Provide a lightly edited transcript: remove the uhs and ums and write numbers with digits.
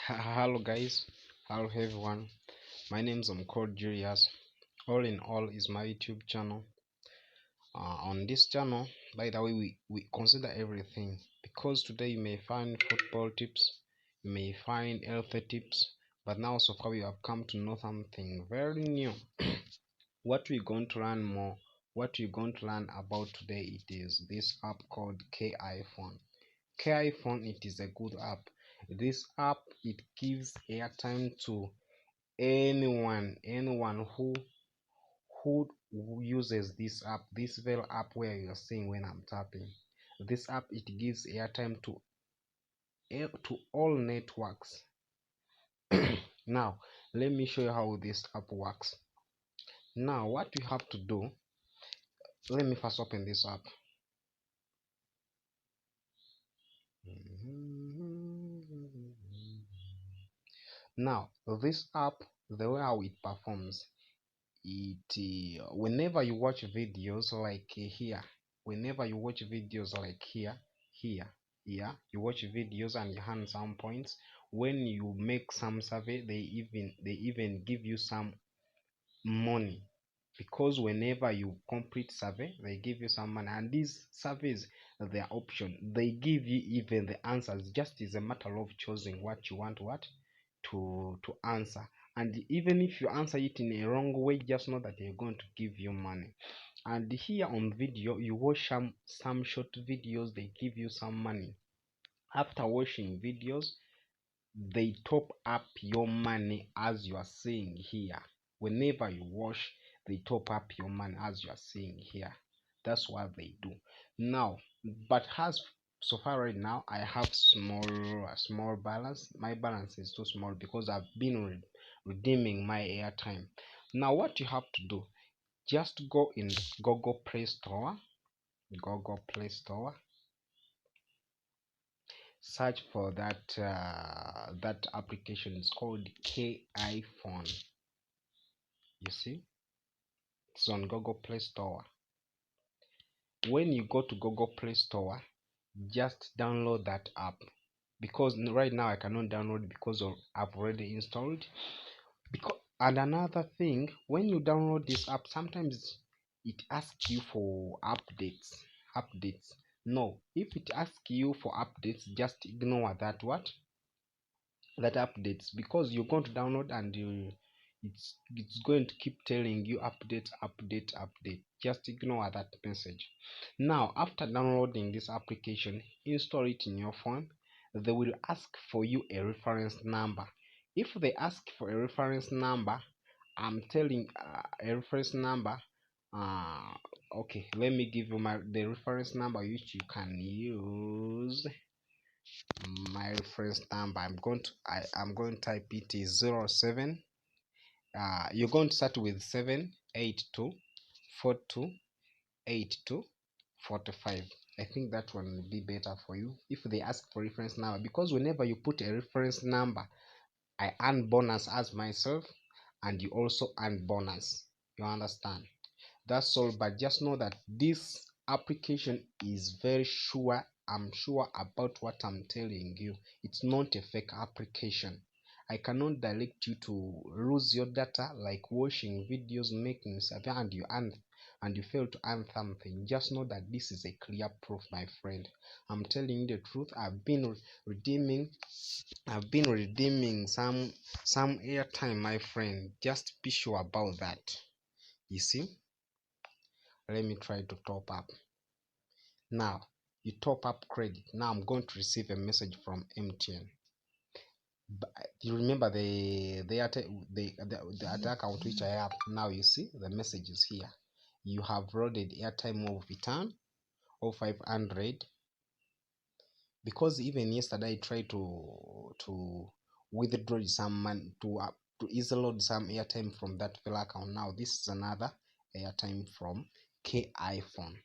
Hello guys, hello everyone. My name's called Julius. All in all is my YouTube channel. On this channel, by the way, we consider everything because today you may find football tips, you may find health tips, but now so far we have come to know something very new. What we're going to learn more, what we're going to learn about today, it is this app called KiPhone. KiPhone, it is a good app. This app, it gives airtime to anyone who uses this app, this very app where you're seeing when I'm tapping. This app, it gives airtime to all networks. Now let me show you how this app works. Now what you have to do, let me first open this app. Now this app, the way how it performs, it whenever you watch videos like here, whenever you watch videos like here, you watch videos and you earn some points. When you make some survey, they even give you some money, because whenever you complete survey they give you some money, and these surveys, their option, they give you even the answers. Just is a matter of choosing what you want to answer, and even if you answer it in a wrong way, just know that they're going to give you money. And here on video, you watch some short videos, they give you some money. After watching videos, they top up your money, as you are seeing here. Whenever you watch, they top up your money, as you are seeing here. That's what they do. Now, but as so far right now, I have small balance. My balance is too small because I've been redeeming my airtime. Now what you have to do, just go in Google Play Store, search for that application. Is called KiPhone. You see, it's on Google Play Store. When you go to Google Play Store, just download that app, because right now I cannot download because I've already installed. And another thing, when you download this app, sometimes it asks you for updates. No, if it asks you for updates, just ignore that updates, because you're going to download and it's going to keep telling you update. Just ignore that message. Now after downloading this application, install it in your phone. They will ask for you a reference number. If they ask for a reference number, I'm telling a reference number. Okay, let me give you the reference number which you can use. My reference number, I'm going to type it is 07. You're going to start with 782428245. I think that one will be better for you if they ask for reference number, because whenever you put a reference number, I earn bonus as myself, and you also earn bonus. You understand? That's all. But just know that this application is very sure. I'm sure about what I'm telling you. It's not a fake application. I cannot direct you to lose your data like watching videos, making survey, and you fail to earn something. Just know that this is a clear proof, my friend. I'm telling you the truth. I've been redeeming some airtime, my friend. Just be sure about that. You see, let me try to top up. Now you top up credit. Now I'm going to receive a message from MTN. You remember the account which I have. Now you see the message is here. You have loaded airtime of return of 500. Because even yesterday I tried to withdraw some money to easily load some airtime from that fella account. Now this is another airtime from KiPhone.